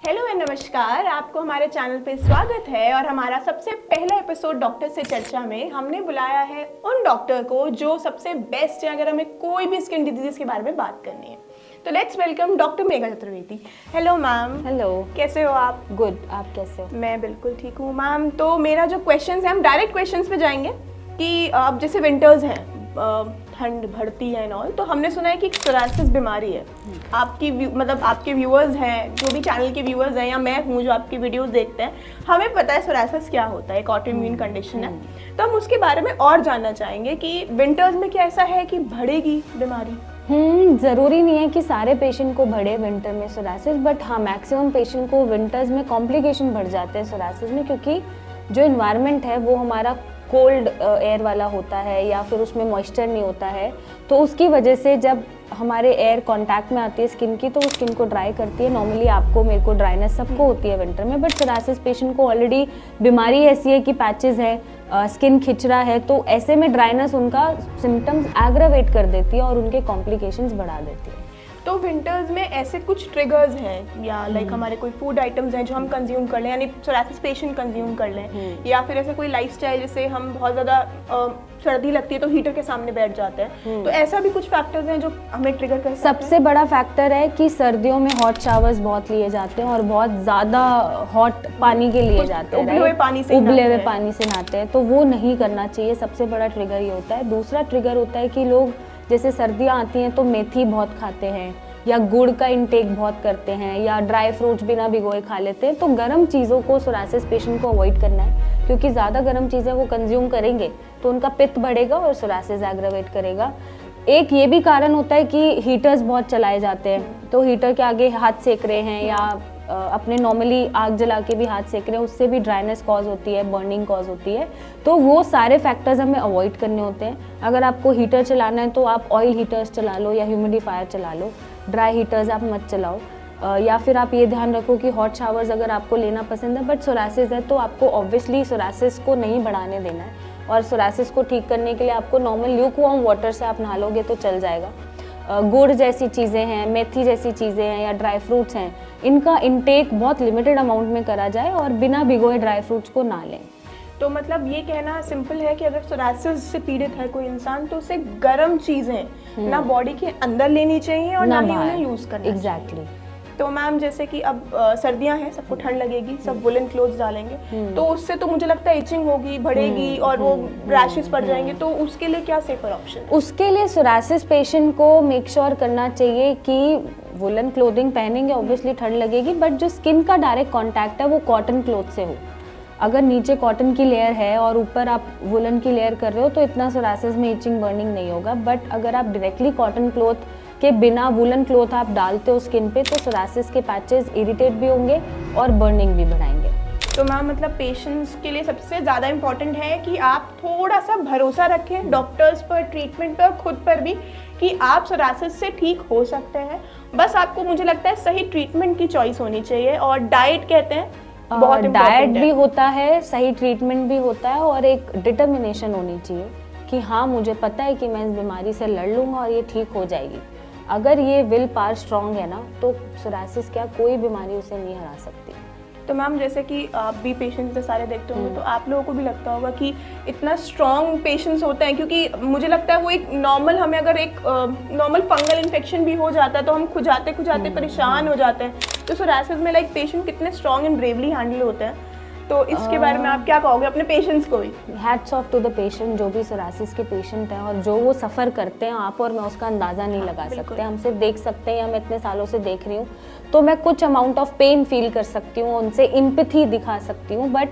Hello and नमस्कार, आपको हमारे चैनल पे स्वागत है। और हमारा सबसे पहला एपिसोड डॉक्टर से चर्चा में हमने बुलाया है उन डॉक्टर को जो सबसे बेस्ट है अगर हमें कोई भी स्किन डिजीज के बारे में बात करनी है। तो let's welcome doctor Megha Chaturvedi. Hello ma'am. Hello. कैसे हो आप? गुड, आप कैसे हो? मैं बिल्कुल ठीक हूँ मैम। तो मेरा जो क्वेश्चन है, हम डायरेक्ट क्वेश्चन पे जाएंगे कि अब जैसे विंटर्स हैं, ठंड बढ़ती है एंड ऑल, तो हमने सुना है कि सोरायसिस बीमारी है। आपकी मतलब आपके व्यूअर्स हैं, जो भी चैनल के व्यूअर्स हैं या मैं हूँ जो आपकी वीडियोस देखते हैं, हमें पता है सोरायसिस क्या होता है, एक ऑटोइम्यून कंडीशन है। तो हम उसके बारे में और जानना चाहेंगे कि विंटर्स में क्या ऐसा है कि बढ़ेगी बीमारी? ज़रूरी नहीं है कि सारे पेशेंट को बढ़े विंटर में सोरायसिस, बट हाँ मैक्सिमम पेशेंट को विंटर्स में कॉम्प्लिकेशन बढ़ जाते हैं सोरायसिस में, क्योंकि जो इन्वायरमेंट है वो हमारा कोल्ड एयर वाला होता है या फिर उसमें मॉइस्चर नहीं होता है। तो उसकी वजह से जब हमारे एयर कांटेक्ट में आती है स्किन की, तो वो स्किन को ड्राई करती है। नॉर्मली आपको, मेरे को ड्राइनेस सबको होती है विंटर में, बट सोरायसिस पेशेंट को ऑलरेडी बीमारी ऐसी है कि पैचेस है, स्किन खिंच रहा है, तो ऐसे में ड्राइनेस उनका सिम्टम्स एग्रावेट कर देती है और उनके कॉम्प्लिकेशंस बढ़ा देती है। तो विंटर्स में ऐसे कुछ ट्रिगर्स हैं या लाइक हमारे कोई फूड आइटम्स हैं जो हम कंज्यूम कर लें, यानी सोरायसिस पेशेंट कंज्यूम कर लें, या फिर ऐसे कोई लाइफस्टाइल, जैसे हम बहुत ज़्यादा सर्दी लगती है तो हीटर के सामने बैठ जाते हैं, तो ऐसा भी कुछ फैक्टर्स हैं जो हमें ट्रिगर कर सकते हैं? सबसे बड़ा फैक्टर है कि सर्दियों में हॉट शावर्स बहुत लिए जाते हैं और बहुत ज़्यादा हॉट पानी के लिए जाते हैं, उबले हुए पानी से नहाते हैं, तो वो नहीं करना चाहिए। सबसे बड़ा ट्रिगर ये होता है। दूसरा ट्रिगर होता है कि लोग जैसे सर्दियाँ आती हैं तो मेथी बहुत खाते हैं या गुड़ का इंटेक बहुत करते हैं या ड्राई फ्रूट्स बिना भिगोए खा लेते हैं। तो गर्म चीज़ों को सोरायसिस पेशेंट को अवॉइड करना है, क्योंकि ज़्यादा गर्म चीज़ें वो कंज्यूम करेंगे तो उनका पित्त बढ़ेगा और सोरायसिस एग्रावेट करेगा। एक ये भी कारण होता है कि हीटर्स बहुत चलाए जाते हैं, तो हीटर के आगे हाथ सेक रहे हैं या अपने नॉर्मली आग जला के भी हाथ सेक रहे हैं, उससे भी ड्राइनेस कॉज होती है, बर्निंग कॉज होती है। तो वो सारे फैक्टर्स हमें अवॉइड करने होते हैं। अगर आपको हीटर चलाना है तो आप ऑयल हीटर्स चला लो या ह्यूमिडिफायर चला लो, ड्राई हीटर्स आप मत चलाओ। या फिर आप ये ध्यान रखो कि हॉट शावर्स अगर आपको लेना पसंद है, बट सोरायसिस है तो आपको ऑब्वियसली सोरायसिस को नहीं बढ़ाने देना है, और सोरायसिस को ठीक करने के लिए आपको नॉर्मल ल्यूकवार्म वाटर से आप नहा लोगे तो चल जाएगा। गुड़ जैसी चीज़ें हैं, मेथी जैसी चीज़ें हैं या ड्राई फ्रूट्स हैं, इनका इंटेक बहुत लिमिटेड अमाउंट में करा जाए और बिना भिगोए ड्राई फ्रूट्स को ना लें। तो मतलब ये कहना सिंपल है कि अगर सोरायसिस से पीड़ित है कोई इंसान तो उसे गर्म चीज़ें ना बॉडी के अंदर लेनी चाहिए और ना ही उन्हें यूज़ करना चाहिए। एग्जैक्टली। तो मैम जैसे कि अब सर्दियां हैं, सबको ठंड लगेगी, सब वुलन क्लोथ्स डालेंगे, तो उससे तो मुझे लगता है इचिंग होगी, बढ़ेगी और वो रैशेस पड़ जाएंगे। तो उसके लिए क्या सेफर ऑप्शन? उसके लिए सोरायसिस पेशेंट को मेक श्योर करना चाहिए कि वुलन क्लोथिंग पहनेंगे, ऑब्वियसली ठंड लगेगी, बट जो स्किन का डायरेक्ट कॉन्टैक्ट है वो कॉटन क्लोथ से हो। अगर नीचे कॉटन की लेयर है और ऊपर आप वुलन की लेयर कर रहे हो तो इतना सोरायसिस में इचिंग बर्निंग नहीं होगा। बट अगर आप डायरेक्टली कॉटन क्लोथ के बिना वुलन क्लोथ आप डालते हो स्किन पे, तो सोरायसिस के पैचेस इरिटेट भी होंगे और बर्निंग भी बढ़ाएंगे। तो मैम मतलब पेशेंट्स के लिए सबसे ज़्यादा इम्पॉर्टेंट है कि आप थोड़ा सा भरोसा रखें डॉक्टर्स पर, ट्रीटमेंट पर, खुद पर भी, कि आप सोरायसिस से ठीक हो सकते हैं। बस आपको, मुझे लगता है, सही ट्रीटमेंट की चॉइस होनी चाहिए। और डाइट कहते हैं बहुत डाइट भी होता है, सही ट्रीटमेंट भी होता है, और एक डिटर्मिनेशन होनी चाहिए कि हाँ मुझे पता है कि मैं इस बीमारी से लड़ लूँगा और ये ठीक हो जाएगी। अगर ये विल पावर स्ट्रॉन्ग है ना, तो सोरायसिस क्या कोई बीमारी उसे नहीं हरा सकती। तो मैम जैसे कि आप भी पेशेंट्स से सारे देखते होंगे, तो आप लोगों को भी लगता होगा कि इतना स्ट्रॉन्ग पेशेंट्स होते हैं, क्योंकि मुझे लगता है वो एक नॉर्मल, हमें अगर एक नॉर्मल फंगल इन्फेक्शन भी हो जाता है तो हम खुजाते परेशान हो जाते हैं। तो सोरायसिस में लाइक पेशेंट कितने स्ट्रॉन्ग एंड ब्रेवली हैंडल होते हैं, तो इसके बारे में आप क्या कहोगे अपने पेशेंट्स को भी? Hats off to the patient, जो भी सोरायसिस के पेशेंट हैं और जो वो सफ़र करते हैं। आप और मैं उसका अंदाज़ा नहीं लगा सकते, हम सिर्फ देख सकते हैं, या मैं इतने सालों से देख रही हूँ तो मैं कुछ अमाउंट ऑफ पेन फील कर सकती हूँ, उनसे इम्पैथी दिखा सकती हूँ, बट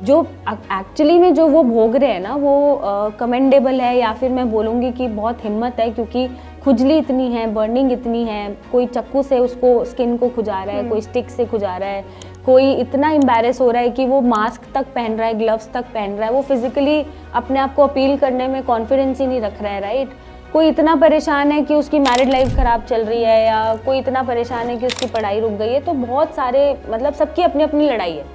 जो एक्चुअली में जो वो भोग रहे हैं ना, वो कमेंडेबल है, या फिर मैं बोलूँगी कि बहुत हिम्मत है, क्योंकि खुजली इतनी है, बर्निंग इतनी है, कोई चाकू से उसको स्किन को खुजा रहा है, कोई स्टिक से खुजा रहा है, कोई इतना एम्बैरेस हो रहा है कि वो मास्क तक पहन रहा है, ग्लव्स तक पहन रहा है, वो फिजिकली अपने आप को अपील करने में कॉन्फिडेंस ही नहीं रख रहा है, राइट। कोई इतना परेशान है कि उसकी मैरिड लाइफ ख़राब चल रही है, या कोई इतना परेशान है कि उसकी पढ़ाई रुक गई है। तो बहुत सारे, मतलब सबकी अपनी अपनी लड़ाई है,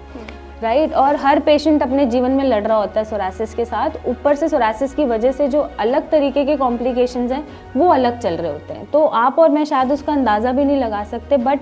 राइट। और हर पेशेंट अपने जीवन में लड़ रहा होता है सोरायसिस के साथ। ऊपर से सोरायसिस की वजह से जो अलग तरीके के कॉम्प्लिकेशंस हैं वो अलग चल रहे होते हैं। तो आप और मैं शायद उसका अंदाज़ा भी नहीं लगा सकते, but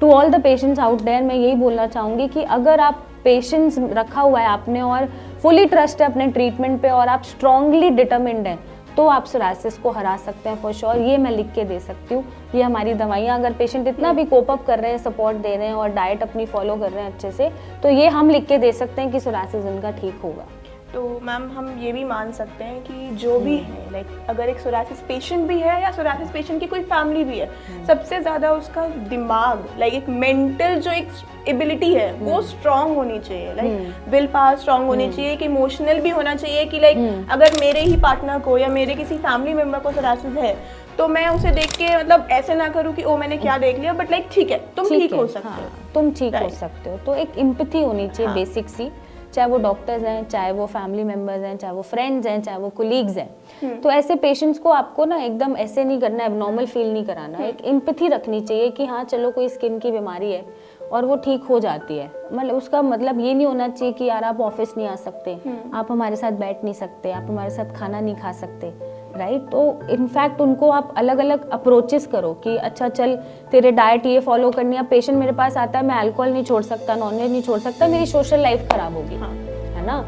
to all the patients out there मैं यही बोलना चाहूँगी कि अगर आप पेशेंस रखा हुआ है आपने और फुली ट्रस्ट है अपने ट्रीटमेंट पे और आप स्ट्रांगली डिटर्मिन्ड हैं, तो आप सोरायसिस को हरा सकते हैं फॉर श्योर। ये मैं लिख के दे सकती हूँ। ये हमारी दवाइयाँ, अगर पेशेंट इतना भी कोप अप कर रहे हैं, सपोर्ट दे रहे हैं और डाइट अपनी फॉलो कर रहे हैं अच्छे से, तो ये हम लिख के दे सकते हैं कि सोरायसिस उनका ठीक होगा। तो मैम हम ये भी मान सकते हैं कि जो भी है, लाइक अगर एक सोरायसिस पेशेंट भी है या सोरायसिस पेशेंट की कोई फैमिली भी है, सबसे ज़्यादा उसका दिमाग, लाइक एक मेंटल जो एक एबिलिटी है वो स्ट्रांग होनी चाहिए, लाइक विल पावर स्ट्रांग होनी चाहिए, कि इमोशनल भी होना चाहिए कि लाइक अगर मेरे ही पार्टनर को या मेरे किसी फैमिली मेम्बर को सोरायसिस है तो मैं उसे देख के मतलब ऐसे ना करूँ कि ओ मैंने क्या देख लिया, बट लाइक ठीक है तुम ठीक हो सकते हो, तुम ठीक हो सकते हो। तो एक एम्पैथी होनी चाहिए बेसिक सी, चाहे वो डॉक्टर्स हैं, चाहे वो फैमिली मेम्बर्स हैं, चाहे वो फ्रेंड्स हैं, चाहे वो कोलीग्स हैं। तो ऐसे पेशेंट्स को आपको ना एकदम ऐसे नहीं करना, एबनॉर्मल फील नहीं कराना, एक एम्पैथी रखनी चाहिए कि हाँ चलो कोई स्किन की बीमारी है और वो ठीक हो जाती है। मतलब उसका मतलब ये नहीं होना चाहिए कि यार आप ऑफिस नहीं आ सकते, आप हमारे साथ बैठ नहीं सकते, आप हमारे साथ खाना नहीं खा सकते, राइट। तो इनफैक्ट उनको आप अलग अलग अप्रोचेस करो कि अच्छा चल तेरे डाइट ये फॉलो करनी है। पेशेंट मेरे पास आता है, मैं अल्कोहल नहीं छोड़ सकता, नॉनवेज नहीं छोड़ सकता, मेरी सोशल लाइफ खराब होगी, है ना।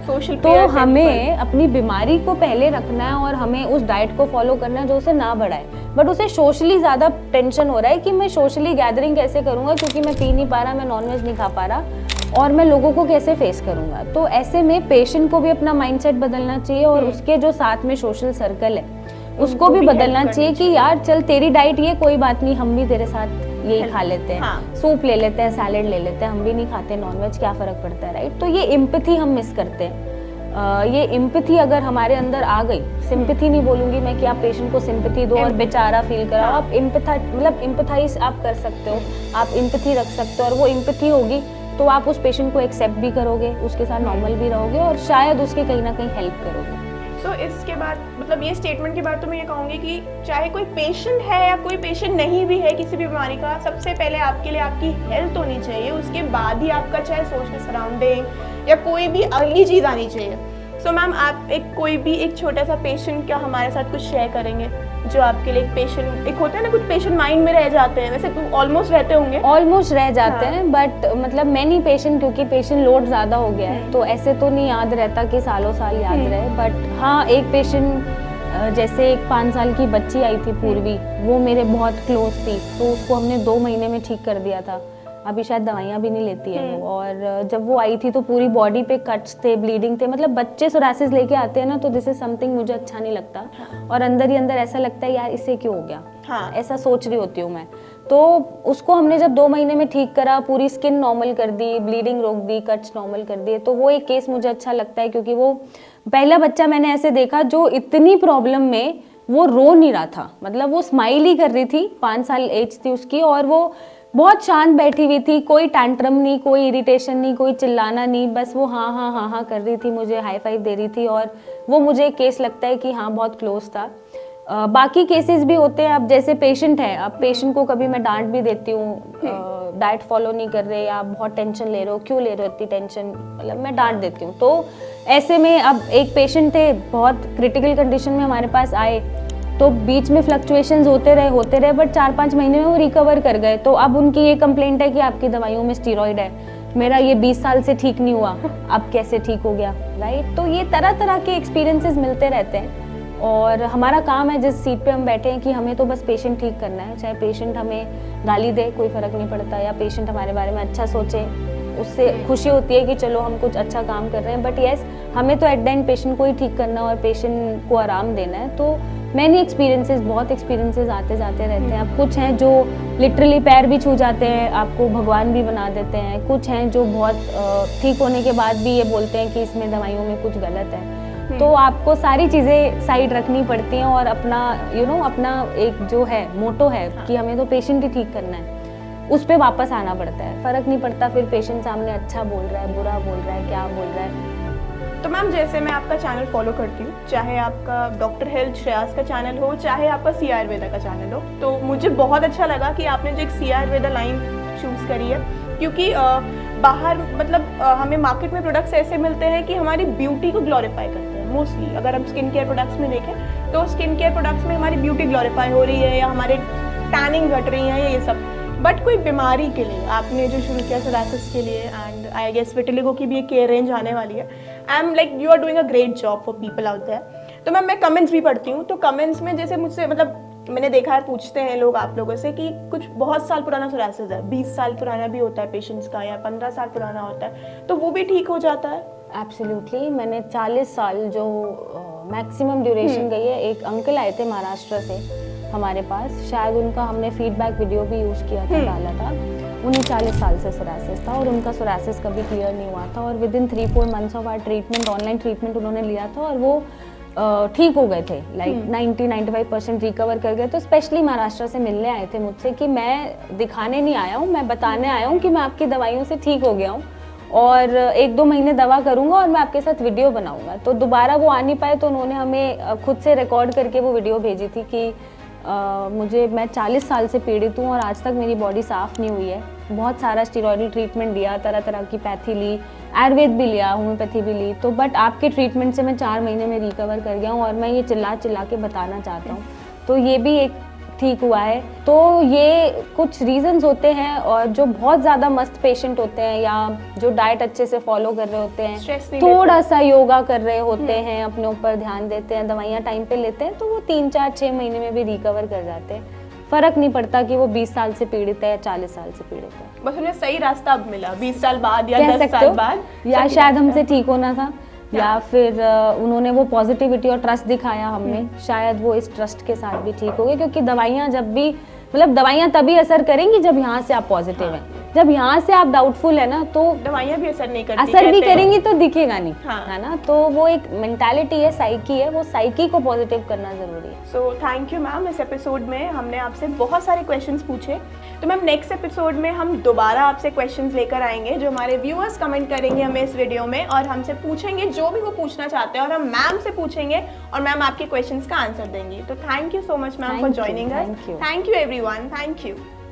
तो हमें अपनी बीमारी को पहले रखना है और हमें उस डाइट को फॉलो करना है जो उसे ना बढ़ाए, बट उसे सोशली ज़्यादा टेंशन हो रहा है कि मैं सोशली गैदरिंग कैसे करूँगा क्योंकि मैं पी नहीं पा रहा, मैं नॉनवेज नहीं खा पा रहा और मैं लोगों को कैसे फेस करूँगा। तो ऐसे में पेशेंट को भी अपना माइंडसेट बदलना चाहिए और उसके जो साथ में सोशल सर्कल है उसको भी बदलना चाहिए कि यार चल तेरी डाइट ये कोई बात नहीं, हम भी तेरे साथ यही खा लेते हैं, सूप ले लेते हैं, सैलेड ले लेते हैं, हम भी नहीं खाते नॉनवेज, क्या फ़र्क पड़ता है, राइट। तो ये एम्पैथी हम मिस करते हैं। ये एम्पैथी अगर हमारे अंदर आ गई, सिंपैथी नहीं बोलूँगी मैं कि आप पेशेंट को सिंपैथी दो और बेचारा फील कराओ, आप एम्पैथाइज आप कर सकते हो, आप एम्पैथी रख सकते हो और वो एम्पैथी होगी तो आप उस पेशेंट को एक्सेप्ट भी करोगे, उसके साथ नॉर्मल भी रहोगे और शायद उसकी कहीं ना कहीं हेल्प करोगे। तो इसके बाद मतलब ये स्टेटमेंट के बाद तो मैं ये कहूँगी कि चाहे कोई पेशेंट है या कोई पेशेंट नहीं भी है किसी भी बीमारी का, सबसे पहले आपके लिए आपकी हेल्थ होनी चाहिए, उसके बाद ही आपका चाहे सोशल सराउंडिंग या कोई भी अगली चीज़ आनी चाहिए। सो मैम आप कोई भी एक छोटा सा पेशेंट क्या हमारे साथ कुछ शेयर करेंगे जो आपके लिए एक पेशेंट, एक होता है ना कुछ पेशेंट माइंड में रह जाते हैं, वैसे तो ऑलमोस्ट रहते होंगे, ऑलमोस्ट रह जाते हैं, बट मतलब मैनी पेशेंट, क्योंकि पेशेंट लोड ज़्यादा हो गया है तो ऐसे तो नहीं याद रहता कि सालों साल याद रहे। बट हाँ एक पेशेंट जैसे एक 5 साल की बच्ची आई थी पूर्वी, वो मेरे बहुत क्लोज थी, तो उसको हमने 2 महीने में ठीक कर दिया था। अभी शायद दवाइयाँ भी नहीं लेती है वो, और जब वो आई थी तो पूरी बॉडी पे कट्स थे, ब्लीडिंग थे। मतलब बच्चे सोरायसिस लेके आते हैं ना तो दिस इज समथिंग मुझे अच्छा नहीं लगता और अंदर ही अंदर ऐसा लगता है यार इससे क्यों हो गया, ऐसा सोच रही होती हूँ मैं। तो उसको हमने जब 2 महीने में ठीक करा, पूरी स्किन नॉर्मल कर दी, ब्लीडिंग रोक दी, कट्स नॉर्मल कर दिए, तो वो एक केस मुझे अच्छा लगता है क्योंकि वो पहला बच्चा मैंने ऐसे देखा जो इतनी प्रॉब्लम में वो रो नहीं रहा था, मतलब वो स्माइल ही कर रही थी, 5 साल एज थी उसकी और वो बहुत शांत बैठी हुई थी, कोई टैंट्रम नहीं, कोई इरिटेशन नहीं, कोई चिल्लाना नहीं, बस वो हाँ हाँ हाँ हाँ कर रही थी, मुझे हाई फाइव दे रही थी और वो मुझे एक केस लगता है कि हाँ बहुत क्लोज था। बाकी केसेस भी होते हैं, अब जैसे पेशेंट है, अब पेशेंट को कभी मैं डांट भी देती हूँ, डाइट फॉलो नहीं कर रहे, आप बहुत टेंशन ले रहे हो, क्यों ले रहे हो इतनी टेंशन, मतलब मैं डांट देती हूँ। तो ऐसे में अब एक पेशेंट थे बहुत क्रिटिकल कंडीशन में हमारे पास आए, तो बीच में फ्लक्चुएशंस होते रहे, बट 4-5 महीने में वो रिकवर कर गए। तो अब उनकी ये कंप्लेंट है कि आपकी दवाइयों में स्टीरॉयड है, मेरा ये 20 साल से ठीक नहीं हुआ, अब कैसे ठीक हो गया, राइट। तो ये तरह तरह के एक्सपीरियंसेस मिलते रहते हैं और हमारा काम है जिस सीट पे हम बैठे हैं कि हमें तो बस पेशेंट ठीक करना है, चाहे पेशेंट हमें गाली दे कोई फ़र्क नहीं पड़ता, या पेशेंट हमारे बारे में अच्छा सोचे, उससे खुशी होती है कि चलो हम कुछ अच्छा काम कर रहे हैं। बट येस, हमें तो एट द एंड पेशेंट को ही ठीक करना और पेशेंट को आराम देना है। तो मैंने बहुत एक्सपीरियंसेस आते जाते रहते हैं। अब कुछ हैं जो लिटरली पैर भी छू जाते हैं, आपको भगवान भी बना देते हैं, कुछ हैं जो बहुत ठीक होने के बाद भी ये बोलते हैं कि इसमें दवाइयों में कुछ गलत है। तो आपको सारी चीज़ें साइड रखनी पड़ती हैं और अपना अपना एक जो है मोटो है कि हमें तो पेशेंट ही ठीक करना है, उस पर वापस आना पड़ता है। फ़र्क नहीं पड़ता फिर पेशेंट सामने अच्छा बोल रहा है, बुरा बोल रहा है, क्या बोल रहा है। तो मैम जैसे मैं आपका चैनल फॉलो करती हूँ, चाहे आपका डॉक्टर हेल्थ श्रेयस का चैनल हो, चाहे आपका सी आयुर्वेदा का चैनल हो, तो मुझे बहुत अच्छा लगा कि आपने जो एक सी आयुर्वेदा लाइन चूज़ करी है, क्योंकि बाहर मतलब हमें मार्केट में प्रोडक्ट्स ऐसे मिलते हैं कि हमारी ब्यूटी को ग्लोरीफाई करते हैं मोस्टली। अगर हम स्किन केयर प्रोडक्ट्स में देखें तो स्किन केयर प्रोडक्ट्स में हमारी ब्यूटी ग्लोरीफाई हो रही है या हमारे टैनिंग घट रही है या ये सब, बट कोई बीमारी के लिए आपने जो शुरू किया सोरायसिस के लिए, एंड आई गेस विटिलिगो की भी एक केयर रेंज आने वाली है, I am like you are doing a great job for people out there. तो मैम मैं कमेंट्स भी पढ़ती हूँ, तो कमेंट्स में जैसे मुझसे मतलब मैंने देखा है, पूछते हैं लोग आप लोगों से कि कुछ बहुत साल पुराना सोरायसिस है, 20 साल पुराना भी होता है पेशेंट्स का, या 15 साल पुराना होता है, तो वो भी ठीक हो जाता है? एब्सोल्युटली, मैंने 40 साल जो मैक्सिमम ड्यूरेशन गई है। एक अंकल आए थे महाराष्ट्र से हमारे पास, शायद उनका हमने फीडबैक वीडियो भी यूज़ किया था, डाला था। उन्हें 40 साल से सोरायसिस था और उनका सोरायसिस कभी क्लियर नहीं हुआ था, और within 3-4 months of our treatment, online treatment उन्होंने लिया था और वो ठीक हो गए थे, लाइक 90-95% रिकवर कर गए। तो स्पेशली महाराष्ट्र से मिलने आए थे मुझसे कि मैं दिखाने नहीं आया हूँ, मैं बताने आया हूँ कि मैं आपकी दवाइयों से ठीक हो गया हूँ और 1-2 महीने दवा करूँगा और मैं आपके साथ वीडियो बनाऊँगा। तो दोबारा वो आ नहीं पाए, तो उन्होंने हमें खुद से रिकॉर्ड करके वो वीडियो भेजी थी कि मैं 40 साल से पीड़ित हूँ और आज तक मेरी बॉडी साफ़ नहीं हुई है। बहुत सारा स्टेरॉयडल ट्रीटमेंट लिया, तरह तरह की पैथी ली, आयुर्वेद भी लिया, होम्योपैथी भी ली, तो बट आपके ट्रीटमेंट से मैं 4 महीने में रिकवर कर गया हूँ और मैं ये चिल्ला चिल्ला के बताना चाहता हूँ। तो ये भी एक ठीक हुआ है। तो ये कुछ रीजंस होते हैं, और जो बहुत ज़्यादा मस्त पेशेंट होते हैं या जो डाइट अच्छे से फॉलो कर रहे होते हैं, थोड़ा सा योगा कर रहे होते हैं, अपने ऊपर ध्यान देते हैं, दवाइयाँ टाइम पे लेते हैं, तो वो 3-4-6 महीने में भी रिकवर कर जाते हैं। फर्क नहीं पड़ता कि वो 20 साल से पीड़ित है या 40 साल से पीड़ित है। बस उन्हें सही रास्ता अब मिला 20 साल बाद या 10 साल बाद, या शायद हमसे ठीक होना था, या फिर उन्होंने वो पॉजिटिविटी और ट्रस्ट दिखाया हमने, शायद वो इस ट्रस्ट के साथ भी ठीक हो गए। क्योंकि दवाइयाँ जब भी, मतलब दवाइयाँ तभी असर करेंगी जब यहाँ से आप पॉजिटिव हैं। जब यहाँ से आप डाउटफुल है ना, तो दवाइयाँ भी असर नहीं करती, असर भी करेंगी तो दिखेगा नहीं, हाँ। है ना। तो वो एक मेंटालिटी है, साइकी है, वो साइकी को पॉजिटिव करना जरूरी है। So thank you ma'am. इस एपिसोड में हमने आपसे बहुत सारे क्वेश्चंस पूछे, तो मैम नेक्स्ट एपिसोड में हम दोबारा आपसे क्वेश्चंस लेकर आएंगे, जो हमारे व्यूअर्स कमेंट करेंगे हमें इस वीडियो में और हमसे पूछेंगे जो भी वो पूछना चाहते हैं, और हम मैम से पूछेंगे और मैम आपके क्वेश्चंस का आंसर देंगी। तो thank you so much ma'am for joining us. Thank you everyone, thank you.